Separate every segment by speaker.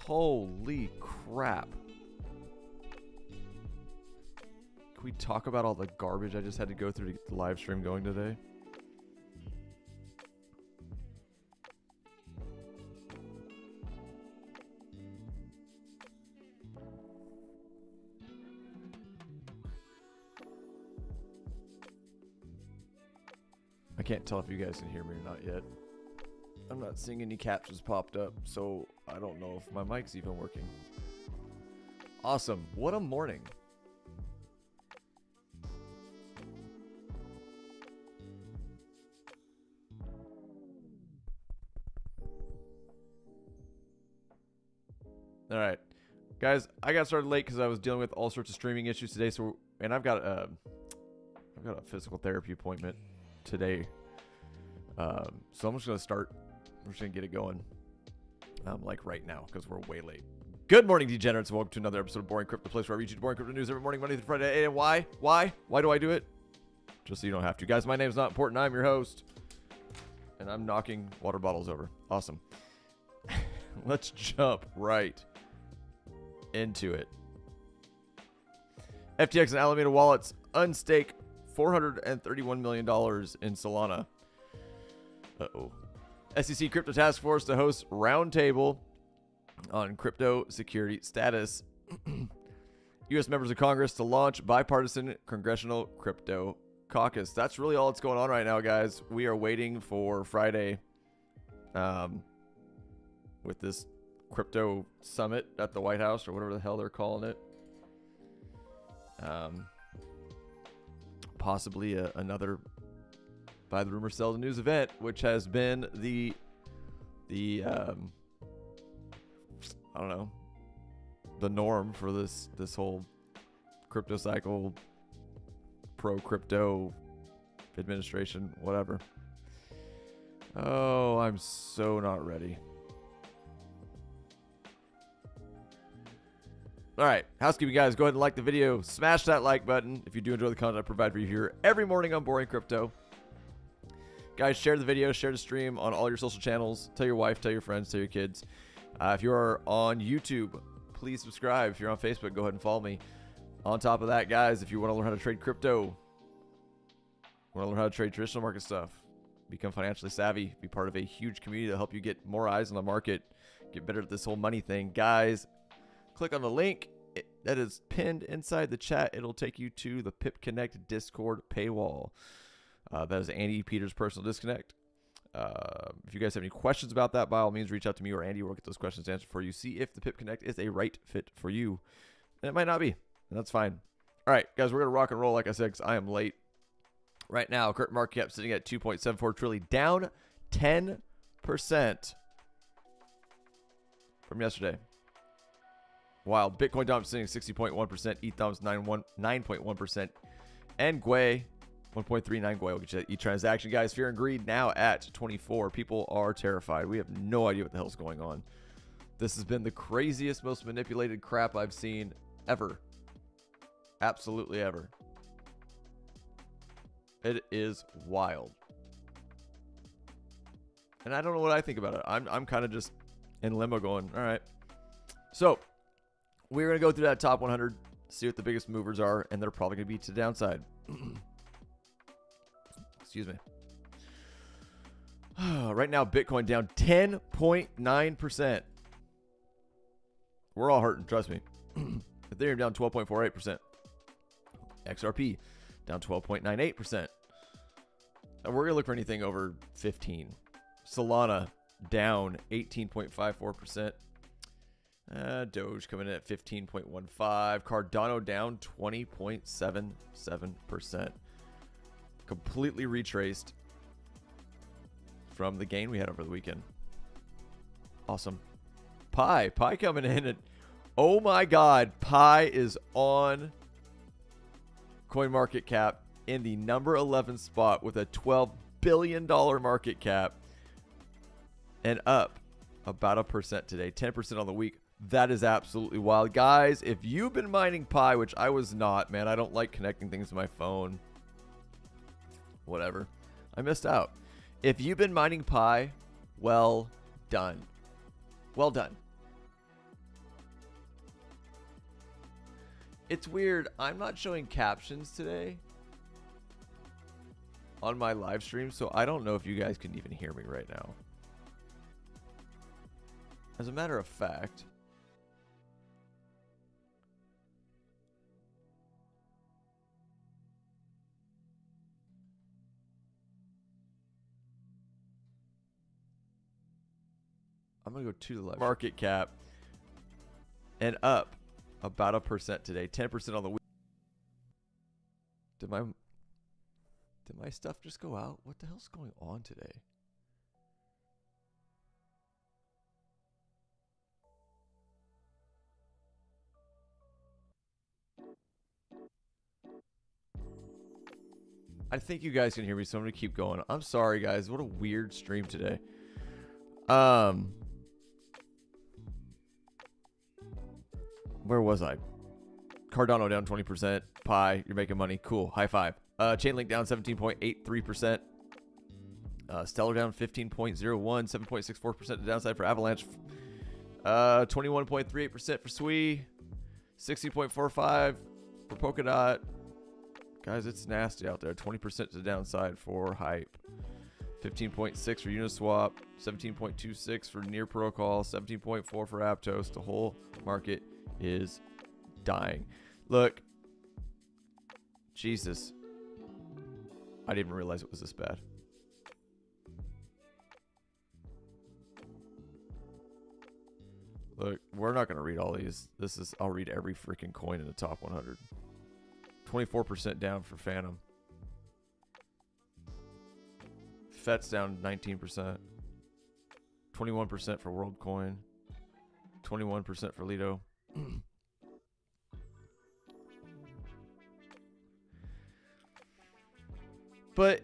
Speaker 1: Holy crap. Can we talk about all the garbage I just had to go through to get the live stream going today? I can't tell if you guys can hear me or not yet. I'm not seeing any captions popped up, so I don't know if my mic's even working. Awesome. What a morning. All right, guys, I got started late because I was dealing with all sorts of streaming issues today. And I've got a physical therapy appointment today. So I'm just gonna start. I'm just gonna get it going, like right now, because we're way late. Good morning, degenerates. Welcome to another episode of Boring Crypto, the place where I read you boring crypto news every morning, Monday through Friday at 8 a.m. Why do I do it? Just so you don't have to, guys. My name's not important. I'm your host, and I'm knocking water bottles over. Awesome. Let's jump right into it. FTX and Alameda wallets unstake $431 million in Solana. SEC Crypto Task Force to host roundtable on crypto security status. U.S. members of Congress to launch bipartisan congressional crypto caucus. That's really all that's going on right now, guys. We are waiting for Friday with this crypto summit at the White House, or whatever the hell they're calling it. Possibly another By the Rumor Sells News event, which has been the I don't know, the norm for this whole crypto cycle, pro crypto administration, whatever. Oh, I'm so not ready. All right, housekeeping, guys. Go ahead and like the video. Smash that like button if you do enjoy the content I provide for you here every morning on Boring Crypto. Guys, share the video, share the stream on all your social channels. Tell your wife, tell your friends, tell your kids. If you are on YouTube, please subscribe. If you're on Facebook, go ahead and follow me. On top of that, guys, if you want to learn how to trade crypto, want to learn how to trade traditional market stuff, become financially savvy, be part of a huge community to help you get more eyes on the market, get better at this whole money thing, guys, click on the link that is pinned inside the chat. It'll take you to the Pip Connect Discord paywall. That is Andy Peters' personal disconnect. If you guys have any questions about that, by all means, reach out to me or Andy. We'll get those questions answered for you. See if the Pip Connect is a right fit for you. And it might not be, and that's fine. All right, guys, we're going to rock and roll, like I said, because I am late. Right now, current market cap sitting at $2.74 trillion, down 10% from yesterday. While Bitcoin Dom sitting at 60.1%, ETH Dom's 9.1%, and Gwei 1.39 Gwei will get you that e-transaction. Guys, fear and greed now at 24. People are terrified. We have no idea what the hell's going on. This has been the craziest, most manipulated crap I've seen ever. Absolutely ever. It is wild. And I don't know what I think about it. I'm kind of just in limbo going, all right. So, we're going to go through that top 100, see what the biggest movers are, and they're probably going to be to the downside. Excuse me. Right now, Bitcoin down 10.9%. We're all hurting, trust me. Ethereum down 12.48%. XRP down 12.98%. And we're going to look for anything over 15. Solana down 18.54%. Doge coming in at 15.15. Cardano down 20.77%. Completely retraced from the gain we had over the weekend. Awesome. Pi coming in at, oh my God, Pi is on CoinMarketCap in the number 11 spot with a $12 billion market cap and up about 1% today, 10% on the week. That is absolutely wild. Guys, if you've been mining Pi, which I was not, man, I don't like connecting things to my phone. Whatever. I missed out. If you've been mining Pi, well done. Well done. It's weird. I'm not showing captions today on my live stream, so I don't know if you guys can even hear me right now. As a matter of fact, I'm going to go to the left. Market cap and up about 1% today. 10% on the week. Did my stuff just go out? What the hell's going on today? I think you guys can hear me, so I'm going to keep going. I'm sorry, guys. What a weird stream today. Where was I? Cardano down 20%. Pi, you're making money. Cool. High five. Chainlink down 17.83%. Stellar down 15.01, 7.64% to downside for Avalanche. 21.38% for Sui. 60.45 for Polkadot. Guys, it's nasty out there. 20% to the downside for Hype. 15.6 for Uniswap. 17.26 for Near Protocol. 17.4 for Aptos. The whole market is dying. Look. Jesus. I didn't even realize it was this bad. Look, we're not going to read all these. I'll read every freaking coin in the top 100. 24% down for Phantom. FET's down 19%. 21% for WorldCoin. 21% for Lido. But,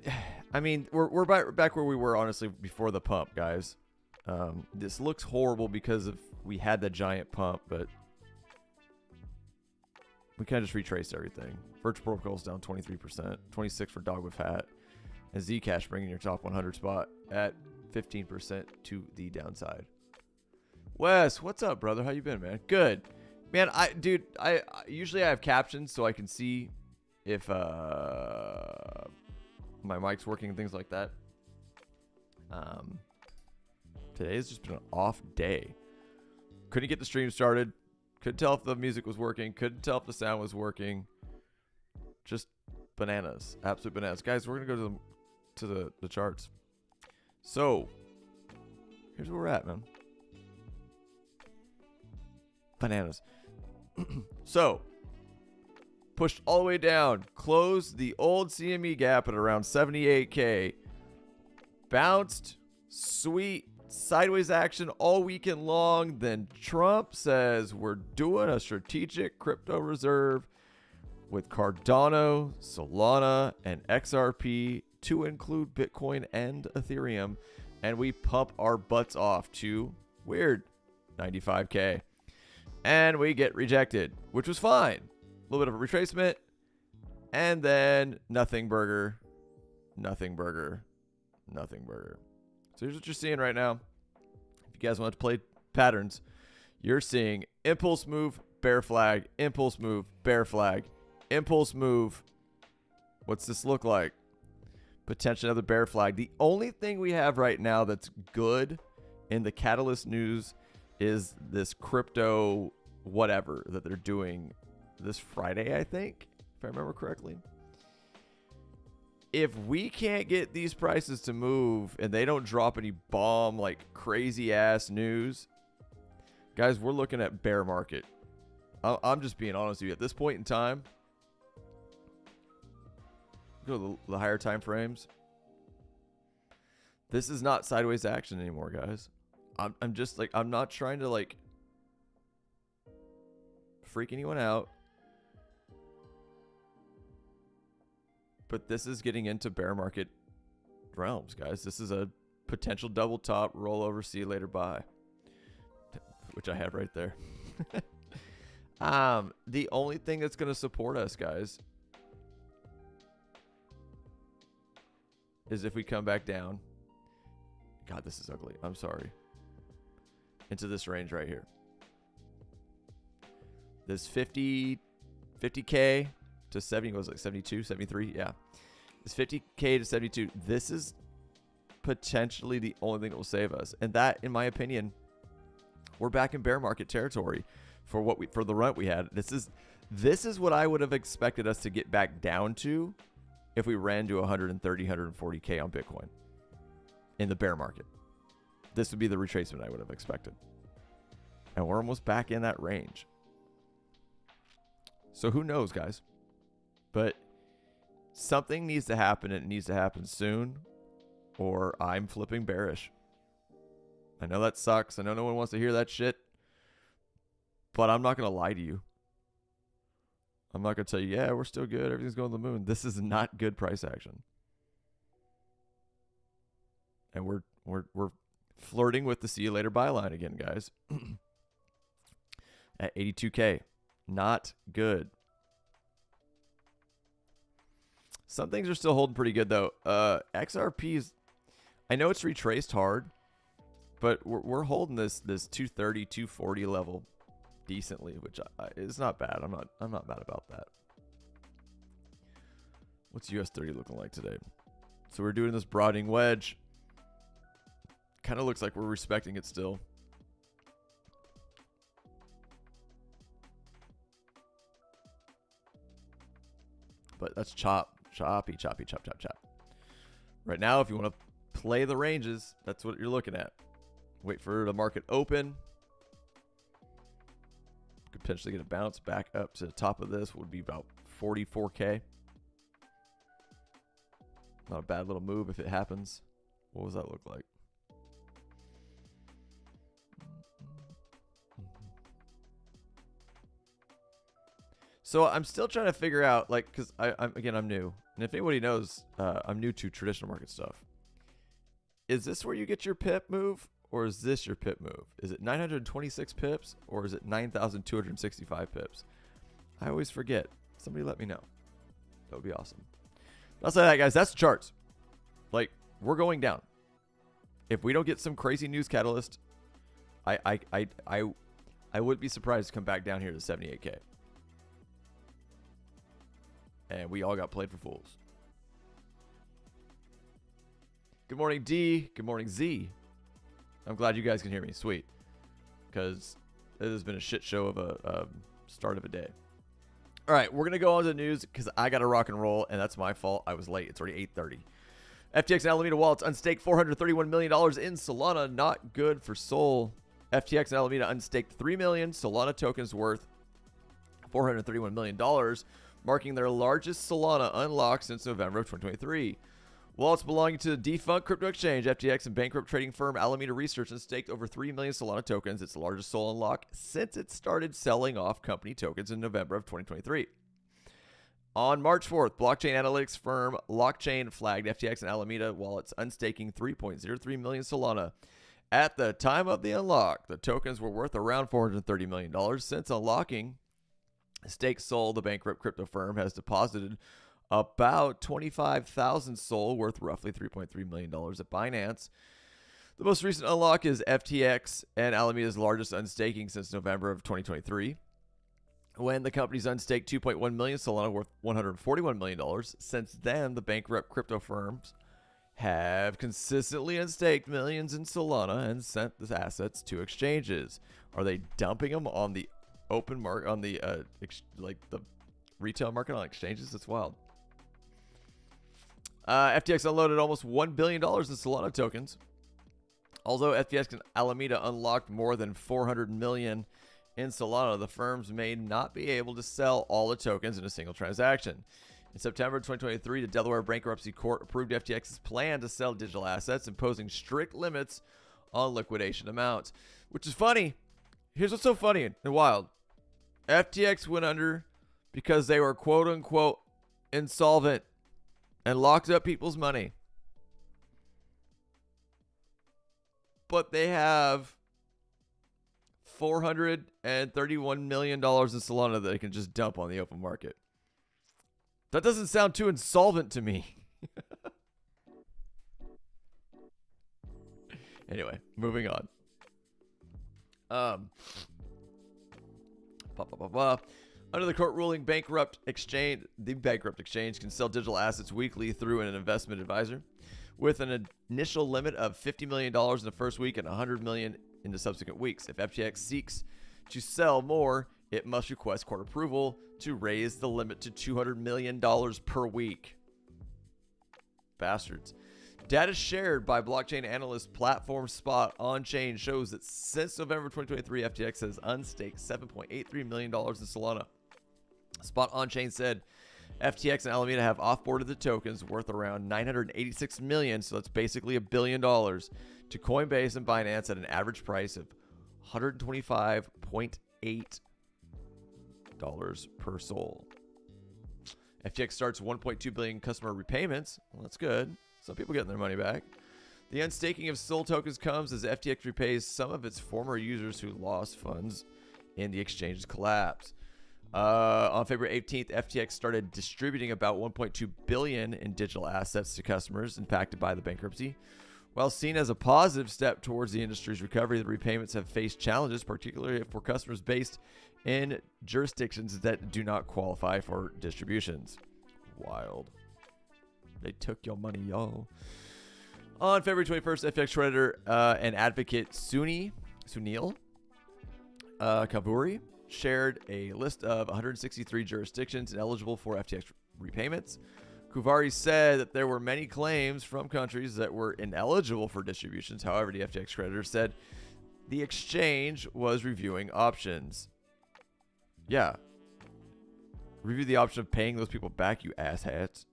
Speaker 1: I mean, we're back where we were, honestly, before the pump, guys. This looks horrible because we had the giant pump, but we kind of just retraced everything. Virtual Protocol's down 23%, 26% for Dog with Hat, and Zcash bringing your top 100 spot at 15% to the downside. Wes, what's up, brother? How you been, man? Good, man. I usually I have captions so I can see if my mic's working and things like that. Today has just been an off day. Couldn't get the stream started. Couldn't tell if the music was working. Couldn't tell if the sound was working. Just bananas. Absolute bananas. Guys, we're going to go to the charts. So, here's where we're at, man. Bananas. So, pushed all the way down. Closed the old CME gap at around 78K. Bounced. Sweet. Sideways action all weekend long. Then Trump says we're doing a strategic crypto reserve with Cardano, Solana, and XRP to include Bitcoin and Ethereum. And we pump our butts off to, weird, 95K. And we get rejected, which was fine. A little bit of a retracement. And then nothing burger, nothing burger, nothing burger. So here's what you're seeing right now. If you guys want to play patterns, you're seeing impulse move, bear flag, impulse move, bear flag, impulse move. What's this look like? Potentially another bear flag. The only thing we have right now that's good in the Catalyst news is this crypto whatever that they're doing this Friday, I think, if I remember correctly. If we can't get these prices to move and they don't drop any bomb like crazy ass news, guys, we're looking at bear market. I'm just being honest with you. At this point in time, go to the higher time frames. This is not sideways action anymore, guys. I'm just like, I'm not trying to like freak anyone out. But this is getting into bear market realms, guys. This is a potential double top rollover. See you later. Bye. Which I have right there. The only thing that's going to support us, guys, is if we come back down. God, this is ugly. I'm sorry. Into this range right here. This 50, 50K to 70, what was it, 72, 73? Yeah. It's 50K to 72. This is potentially the only thing that will save us. And that, in my opinion, we're back in bear market territory for the run we had. This is what I would have expected us to get back down to if we ran to 130, 140K on Bitcoin in the bear market. This would be the retracement I would have expected. And we're almost back in that range. So who knows, guys? But something needs to happen, and it needs to happen soon, or I'm flipping bearish. I know that sucks. I know no one wants to hear that shit. But I'm not going to lie to you. I'm not going to tell you, yeah, we're still good. Everything's going to the moon. This is not good price action. And we're flirting with the see you later buy line again, guys. At 82K. Not good. Some things are still holding pretty good, though. XRP's, I know it's retraced hard, but we're holding this 230, 240 level decently, which is not bad. I'm not mad about that. What's US30 looking like today? So we're doing this broadening wedge. Kind of looks like we're respecting it still. But that's choppy. Right now, if you want to play the ranges, that's what you're looking at. Wait for the market open. Could potentially get a bounce back up to the top of this. Would be about 44K. Not a bad little move if it happens. What does that look like? So I'm still trying to figure out, like, because I'm new, and if anybody knows, I'm new to traditional market stuff. Is this where you get your pip move, or is this your pip move? Is it 926 pips, or is it 9,265 pips? I always forget. Somebody let me know. That would be awesome. Outside of that, guys, that's the charts. Like, we're going down. If we don't get some crazy news catalyst, I wouldn't be surprised to come back down here to 78K. And we all got played for fools. Good morning, D. Good morning, Z. I'm glad you guys can hear me. Sweet. Because it has been a shit show of a start of a day. All right, we're going to go on to the news because I got to rock and roll, and that's my fault. I was late. It's already 8:30. FTX and Alameda wallets unstaked $431 million in Solana. Not good for Sol. FTX and Alameda unstaked 3 million Solana tokens worth $431 million, marking their largest Solana unlock since November of 2023. Wallets belonging to the defunct crypto exchange, FTX, and bankrupt trading firm Alameda Research unstaked over 3 million Solana tokens, its largest Sol unlock since it started selling off company tokens in November of 2023. On March 4th, blockchain analytics firm Lockchain flagged FTX and Alameda wallets unstaking 3.03 million Solana. At the time of the unlock, the tokens were worth around $430 million. Since unlocking, Stake Sol, the bankrupt crypto firm, has deposited about 25,000 Sol, worth roughly $3.3 million at Binance. The most recent unlock is FTX and Alameda's largest unstaking since November of 2023, when the company's unstaked 2.1 million Solana, worth $141 million. Since then, the bankrupt crypto firms have consistently unstaked millions in Solana and sent the assets to exchanges. Are they dumping them on the open market, on the like the retail market on exchanges? It's wild. FTX unloaded almost $1 billion in Solana tokens. Although FTX and Alameda unlocked more than 400 million in Solana, the firms may not be able to sell all the tokens in a single transaction. In September 2023, the Delaware Bankruptcy Court approved FTX's plan to sell digital assets, imposing strict limits on liquidation amounts. Which is funny. Here's what's so funny and wild. FTX went under because they were quote-unquote insolvent and locked up people's money. But they have $431 million in Solana that they can just dump on the open market. That doesn't sound too insolvent to me. Anyway, moving on. Under the court ruling, the bankrupt exchange can sell digital assets weekly through an investment advisor, with an initial limit of $50 million in the first week and $100 million in the subsequent weeks. If FTX seeks to sell more, it must request court approval to raise the limit to $200 million per week. Bastards. Data shared by blockchain analyst platform Spot on-chain shows that since November 2023, FTX has unstaked $7.83 million in Solana. Spot on-chain said FTX and Alameda have offboarded the tokens worth around $986 million, so that's basically $1 billion, to Coinbase and Binance at an average price of $125.8 per SOL. FTX starts 1.2 billion customer repayments. Well, that's good. Some people getting their money back. The unstaking of SOL tokens comes as FTX repays some of its former users who lost funds in the exchange's collapse. On February 18th, FTX started distributing about 1.2 billion in digital assets to customers impacted by the bankruptcy. While seen as a positive step towards the industry's recovery, the repayments have faced challenges, particularly for customers based in jurisdictions that do not qualify for distributions. Wild. They took your money, y'all. On February 21st, FTX creditor and advocate Sunil Kavuri shared a list of 163 jurisdictions eligible for FTX repayments. Kuvari said that there were many claims from countries that were ineligible for distributions. However, the FTX creditor said the exchange was reviewing options. Yeah. Review the option of paying those people back, you asshats.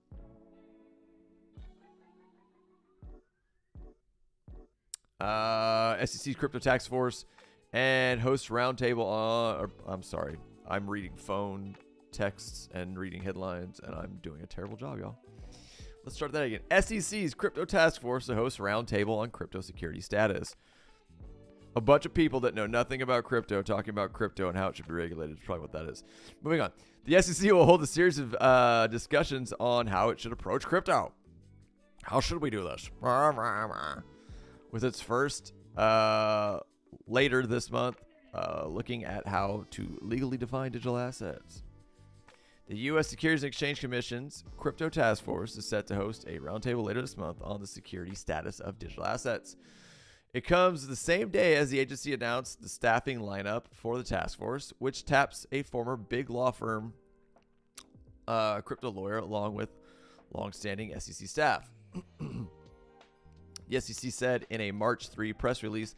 Speaker 1: SEC's Crypto Task Force and hosts roundtable on... I'm sorry. I'm reading phone texts and reading headlines, and I'm doing a terrible job, y'all. Let's start that again. SEC's Crypto Task Force to host roundtable on crypto security status. A bunch of people that know nothing about crypto talking about crypto and how it should be regulated is probably what that is. Moving on. The SEC will hold a series of discussions on how it should approach crypto. How should we do this? With its first later this month, looking at how to legally define digital assets. The U.S. Securities and Exchange Commission's Crypto Task Force is set to host a roundtable later this month on the security status of digital assets. It comes the same day as the agency announced the staffing lineup for the task force, which taps a former big law firm crypto lawyer along with longstanding SEC staff. The SEC said in a March 3 press release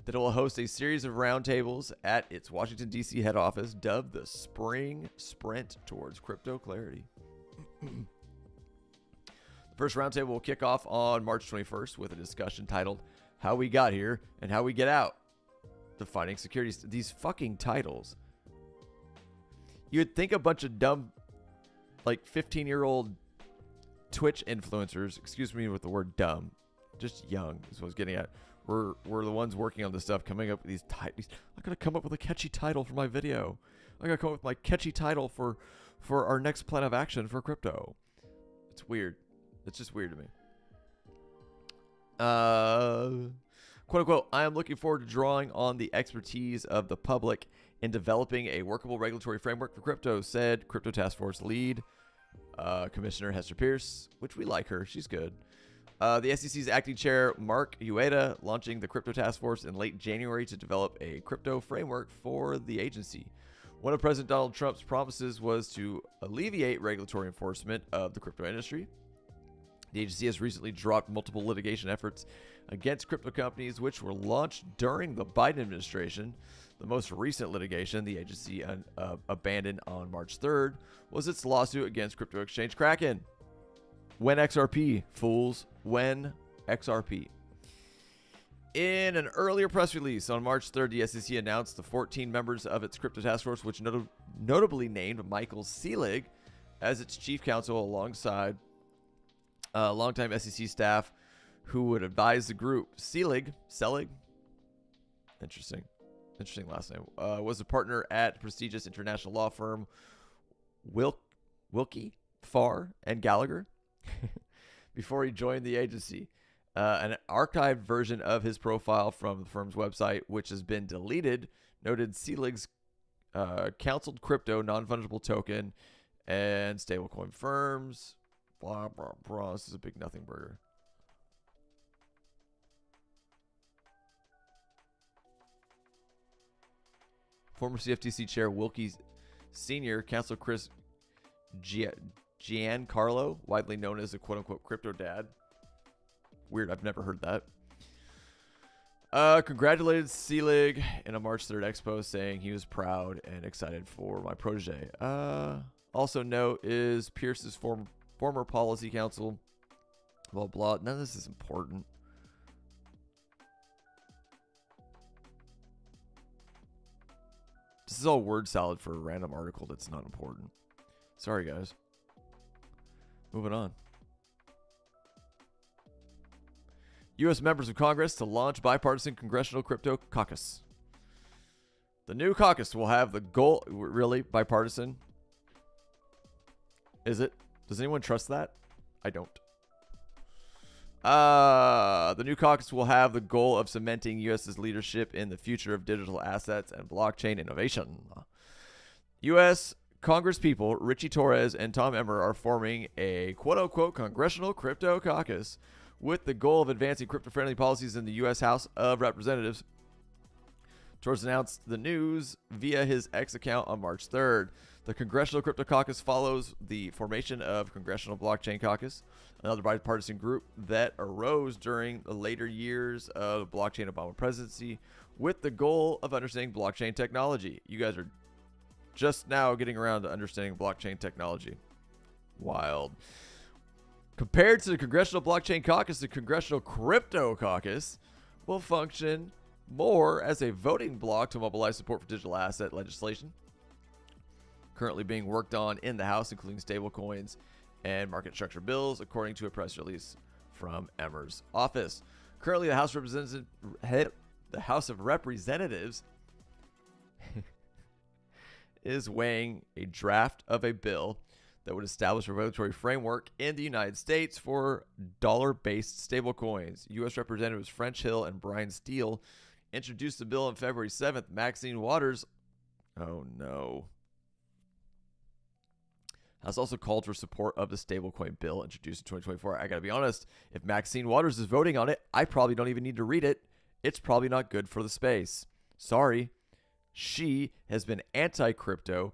Speaker 1: that it will host a series of roundtables at its Washington, D.C. head office, dubbed the Spring Sprint Towards Crypto Clarity. The first roundtable will kick off on March 21st with a discussion titled How We Got Here and How We Get Out. Defining security. These fucking titles. You'd think a bunch of dumb, like 15-year-old Twitch influencers, excuse me with the word dumb, just young is what I was getting at, we're the ones working on this stuff, coming up with these titles. I gotta come up with a catchy title for my video. I gotta come up with my catchy title for our next plan of action for crypto. It's weird. It's just weird to me. Quote unquote, I am looking forward to drawing on the expertise of the public in developing a workable regulatory framework for crypto, said Crypto Task Force lead Commissioner Hester Pierce, which we like her. She's good. The SEC's acting chair, Mark Ueda, launching the Crypto Task Force in late January to develop a crypto framework for the agency. One of President Donald Trump's promises was to alleviate regulatory enforcement of the crypto industry. The agency has recently dropped multiple litigation efforts against crypto companies, which were launched during the Biden administration. The most recent litigation the agency abandoned on March 3rd was its lawsuit against crypto exchange Kraken. When XRP, fools. When XRP. In an earlier press release on March 3rd, the SEC announced the 14 members of its Crypto Task Force, which notably named Michael Selig as its chief counsel alongside longtime SEC staff who would advise the group. Selig, interesting last name, was a partner at prestigious international law firm Wilkie, Farr, and Gallagher. Before he joined the agency. An archived version of his profile from the firm's website, which has been deleted, noted Selig's counseled crypto, non-fungible token, and stablecoin firms. Blah, blah, blah. This is a big nothing burger. Former CFTC Chair Wilkie Sr., Councilor Chris Giancarlo, widely known as a quote-unquote crypto dad. Weird, I've never heard that. Congratulated Selig in a March 3rd expo, saying he was proud and excited for my protege. Also note is Pierce's former policy counsel. Blah, blah. None of this is important. This is all word salad for a random article that's not important. Sorry, guys. Moving on. U.S. members of Congress to launch bipartisan congressional crypto caucus. The new caucus will have the goal... Really? Bipartisan? Is it? Does anyone trust that? I don't. The new caucus will have the goal of cementing U.S.'s leadership in the future of digital assets and blockchain innovation. U.S. Congresspeople Richie Torres and Tom Emmer are forming a quote-unquote congressional crypto caucus with the goal of advancing crypto-friendly policies in the U.S. House of Representatives. Torres announced the news via his X account on March 3rd. The Congressional Crypto Caucus follows the formation of Congressional Blockchain Caucus, another bipartisan group that arose during the later years of the blockchain Obama presidency with the goal of understanding blockchain technology. You guys are just now getting around to understanding blockchain technology. Wild. Compared to the Congressional Blockchain Caucus, the Congressional Crypto Caucus will function more as a voting bloc to mobilize support for digital asset legislation currently being worked on in the House, including stablecoins and market structure bills, according to a press release from Emmer's office. Currently, the House of Representatives is weighing a draft of a bill that would establish a regulatory framework in the United States for dollar-based stablecoins. U.S. Representatives French Hill and Brian Steele introduced the bill on February 7th. Maxine Waters, oh no, has also called for support of the stablecoin bill introduced in 2024. I gotta be honest, if Maxine Waters is voting on it, I probably don't even need to read it. It's probably not good for the space. Sorry. She has been anti-crypto,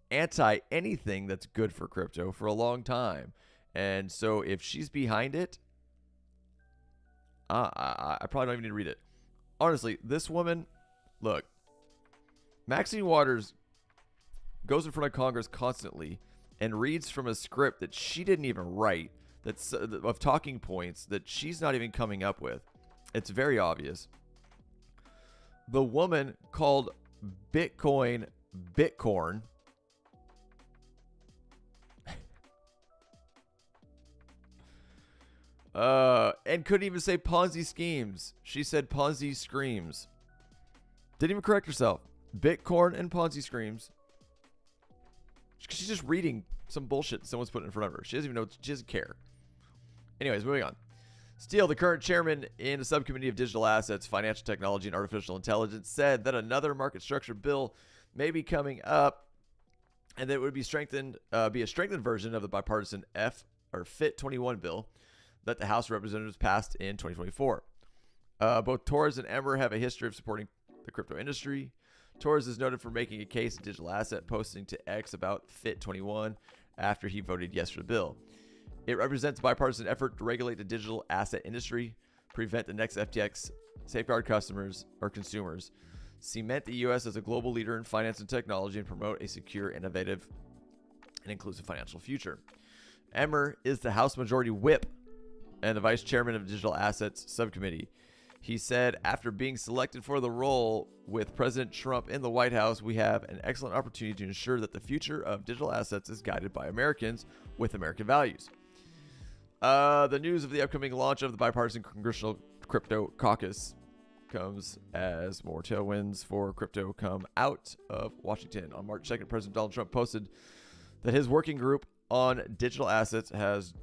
Speaker 1: anti-anything that's good for crypto for a long time. And so if she's behind it, I probably don't even need to read it. Honestly, this woman, look, Maxine Waters goes in front of Congress constantly and reads from a script that she didn't even write, that's of talking points that she's not even coming up with. It's very obvious. The woman called Bitcoin Bitcorn. And couldn't even say Ponzi schemes. She said Ponzi screams. Didn't even correct herself. Bitcorn and Ponzi screams. She's just reading some bullshit someone's putting in front of her. She doesn't even know. She doesn't care. Anyways, moving on. Steele, the current chairman in the subcommittee of digital assets, financial technology, and artificial intelligence, said that another market structure bill may be coming up, and that it would be a strengthened version of the bipartisan FIT 21 bill that the House of Representatives passed in 2024. Both Torres and Emmer have a history of supporting the crypto industry. Torres is noted for making a case of digital asset, posting to X about FIT 21 after he voted yes for the bill. It represents a bipartisan effort to regulate the digital asset industry, prevent the next FTX, safeguard customers or consumers, cement the U.S. as a global leader in finance and technology, and promote a secure, innovative, and inclusive financial future. Emmer is the House Majority Whip and the Vice Chairman of the Digital Assets Subcommittee. He said, after being selected for the role with President Trump in the White House, we have an excellent opportunity to ensure that the future of digital assets is guided by Americans with American values. The news of the upcoming launch of the bipartisan Congressional Crypto Caucus comes as more tailwinds for crypto come out of Washington. On March 2nd, President Donald Trump posted that his working group on digital assets has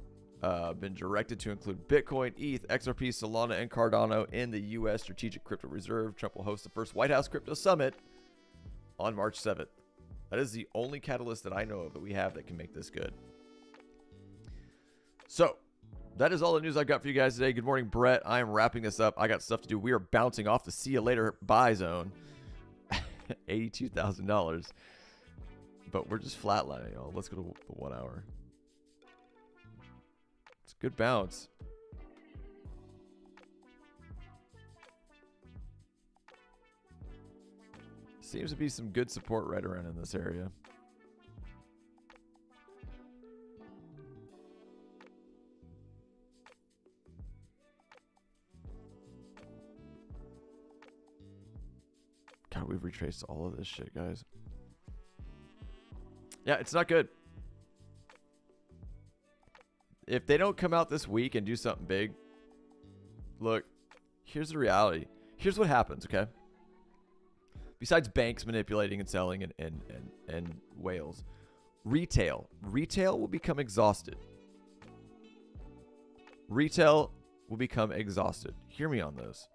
Speaker 1: been directed to include Bitcoin, ETH, XRP, Solana, and Cardano in the U.S. Strategic Crypto Reserve. Trump will host the first White House Crypto Summit on March 7th. That is the only catalyst that I know of that we have that can make this good. So that is all the news I've got for you guys today. Good morning, Brett. I am wrapping this up. I got stuff to do. We are bouncing off the see you later buy zone. $82,000. But we're just flatlining, y'all. Let's go to the 1 hour. It's a good bounce. Seems to be some good support right around in this area. God, we've retraced all of this shit, guys. Yeah, it's not good. If they don't come out this week and do something big, look, here's the reality. Here's what happens, okay? Besides banks manipulating and selling and whales, retail will become exhausted. Retail will become exhausted. Hear me on this.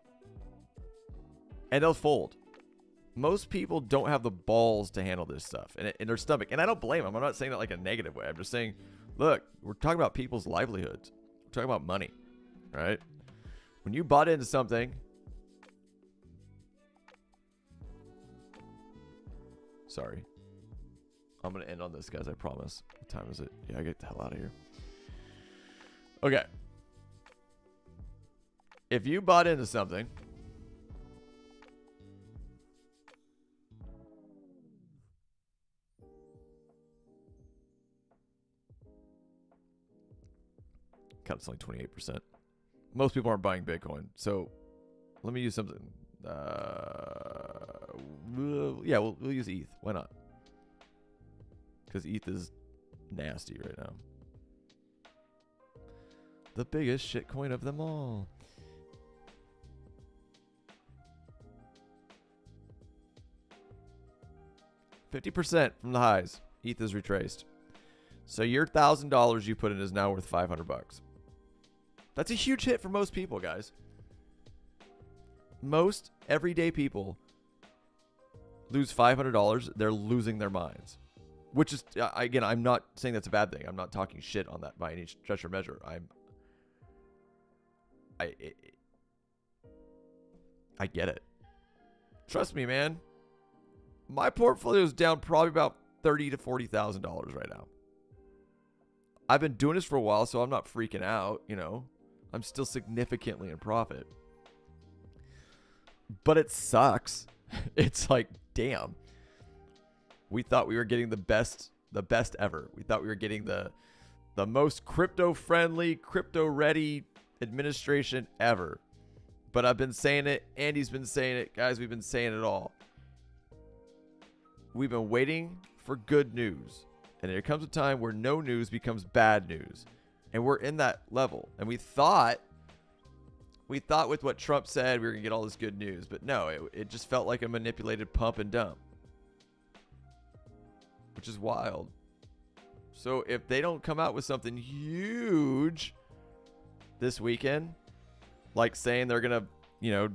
Speaker 1: And they'll fold. Most people don't have the balls to handle this stuff in their stomach. And I don't blame them. I'm not saying that like a negative way. I'm just saying, look, we're talking about people's livelihoods. We're talking about money, right? When you bought into something, sorry. I'm going to end on this, guys. I promise. What time is it? Yeah, I get the hell out of here. Okay. If you bought into something, God, it's only 28%. Most people aren't buying Bitcoin. So let me use something. Yeah, we'll use ETH. Why not? Because ETH is nasty right now. The biggest shitcoin of them all. $50% from the highs. ETH is retraced. So your $1,000 you put in is now worth $500. That's a huge hit for most people, guys. Most everyday people lose $500. They're losing their minds. Which is, again, I'm not saying that's a bad thing. I'm not talking shit on that by any stretch or measure. I get it. Trust me, man. My portfolio is down probably about $30,000 to $40,000 right now. I've been doing this for a while, so I'm not freaking out, you know. I'm still significantly in profit. But it sucks. It's like, damn. We thought we were getting the best ever. We thought we were getting the most crypto-friendly, crypto-ready administration ever. But I've been saying it. Andy's been saying it. Guys, we've been saying it all. We've been waiting for good news. And there comes a time where no news becomes bad news. And we're in that level. And we thought with what Trump said, we were going to get all this good news. But no, it just felt like a manipulated pump and dump. Which is wild. So if they don't come out with something huge this weekend, like saying they're going to, you know,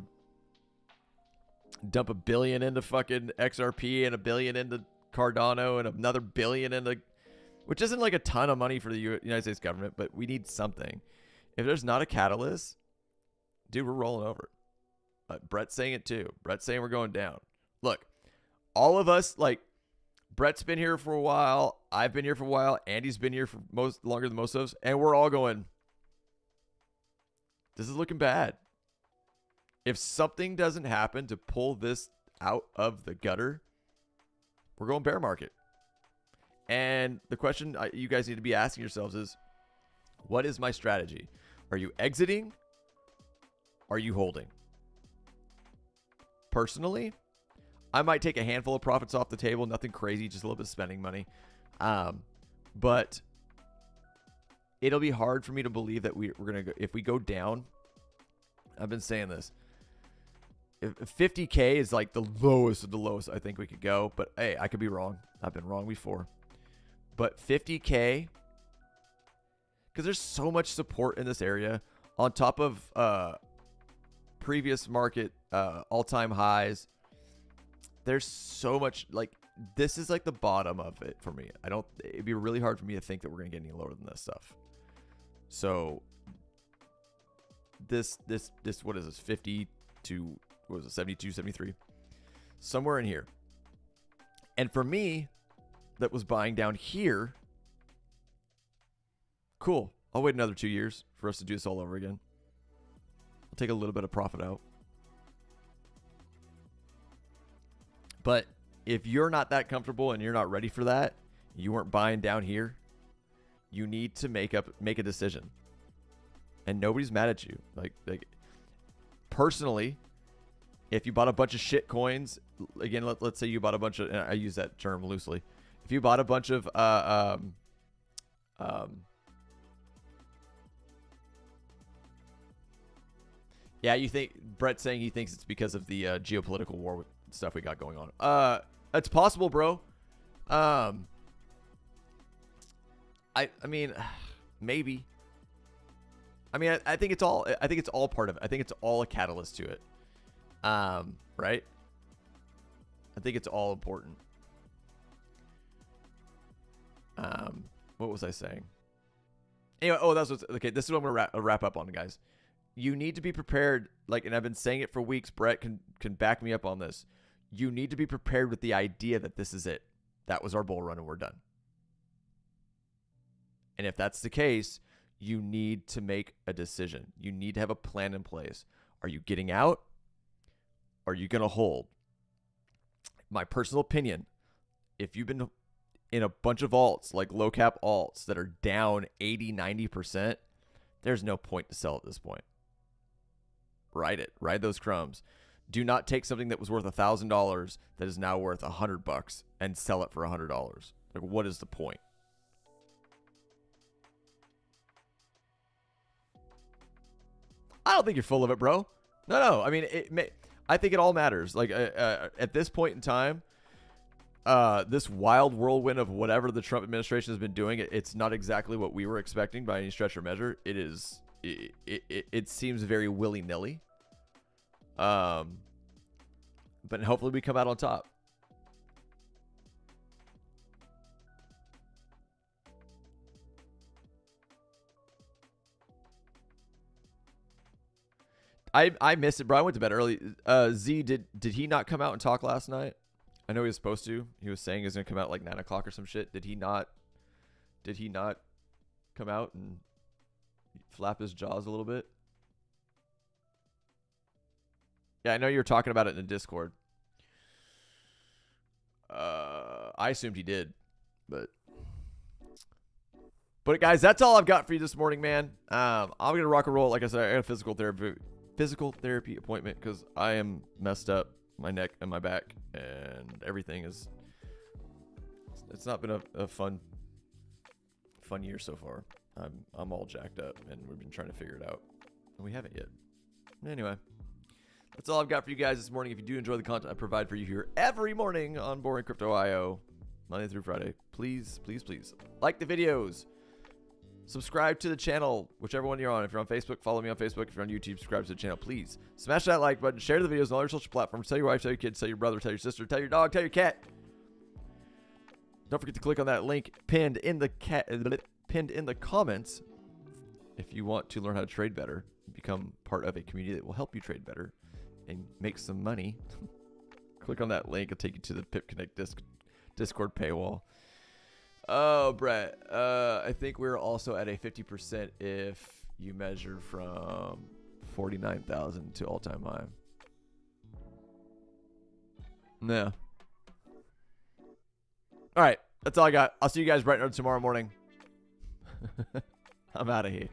Speaker 1: dump $1 billion into fucking XRP and $1 billion into Cardano and another $1 billion into, which isn't like a ton of money for the United States government, but we need something. If there's not a catalyst, dude, we're rolling over. Brett's saying it too. Brett's saying we're going down. Look, all of us, like, Brett's been here for a while. I've been here for a while. Andy's been here for longer than most of us. And we're all going, this is looking bad. If something doesn't happen to pull this out of the gutter, we're going bear market. And the question you guys need to be asking yourselves is, what is my strategy? Are you exiting? Are you holding? Personally, I might take a handful of profits off the table. Nothing crazy, just a little bit of spending money. But it'll be hard for me to believe that we're going to go, if we go down, I've been saying this, if 50K is like the lowest of the lowest I think we could go. But hey, I could be wrong. I've been wrong before. But 50K, because there's so much support in this area on top of previous market all-time highs. there's so much, like, this is like the bottom of it for me. It'd be really hard for me to think that we're going to get any lower than this stuff. So this, what is this? 50 to, what was it? 72, 73, somewhere in here. And for me, that was buying down here. Cool. I'll wait another 2 years for us to do this all over again. I'll take a little bit of profit out. But if you're not that comfortable and you're not ready for that, you weren't buying down here, you need to make a decision. And nobody's mad at you. Like personally, if you bought a bunch of shit coins, again, let's say you bought a bunch of, and I use that term loosely. If you bought a bunch of yeah, you think Brett's saying he thinks it's because of the geopolitical war stuff we got going on. It's possible, bro. I mean, maybe. I mean, I think it's all part of it. I think it's all a catalyst to it. Right? I think it's all important. What was I saying? Anyway, okay. This is what I'm gonna wrap up on, guys. You need to be prepared, like, and I've been saying it for weeks. Brett can back me up on this. You need to be prepared with the idea that this is it. That was our bull run and we're done. And if that's the case, you need to make a decision. You need to have a plan in place. Are you getting out? Are you going to hold? My personal opinion, if you've been in a bunch of alts, like low cap alts that are down 80, 90%, there's no point to sell at this point. Ride it. Ride those crumbs. Do not take something that was worth $1,000 that is now worth $100 and sell it for $100. Like, what is the point? I don't think you're full of it, bro. No. I mean, I think it all matters. Like, at this point in time, this wild whirlwind of whatever the Trump administration has been doing, it's not exactly what we were expecting by any stretch or measure. It is. It seems very willy-nilly. But hopefully we come out on top. I missed it, bro. I went to bed early. Z, did he not come out and talk last night? I know he was supposed to. He was saying he was gonna come out like 9 o'clock or some shit. Did he not come out and flap his jaws a little bit? Yeah, I know you were talking about it in the Discord. I assumed he did, but guys, that's all I've got for you this morning, man. I'm gonna rock and roll. Like I said, I got a physical therapy appointment because I am messed up, my neck and my back, and everything is. It's not been a fun year so far. I'm all jacked up, and we've been trying to figure it out, and we haven't yet. Anyway, that's all I've got for you guys this morning. If you do enjoy the content I provide for you here every morning on Boring Crypto IO, Monday through Friday, please like the videos, subscribe to the channel, whichever one you're on. If you're on Facebook, follow me on Facebook. If you're on YouTube, subscribe to the channel. Please smash that like button, share the videos on all your social platforms. Tell your wife, tell your kids, tell your brother, tell your sister, tell your dog, tell your cat. Don't forget to click on that link pinned in the comments if you want to learn how to trade better, become part of a community that will help you trade better and make some money. Click on that link. It'll take you to the Pip Connect Discord paywall. Oh, Brett, I think we're also at a 50% if you measure from 49,000 to all-time high. No. All right, that's all I got. I'll see you guys bright and early tomorrow morning. I'm out of here.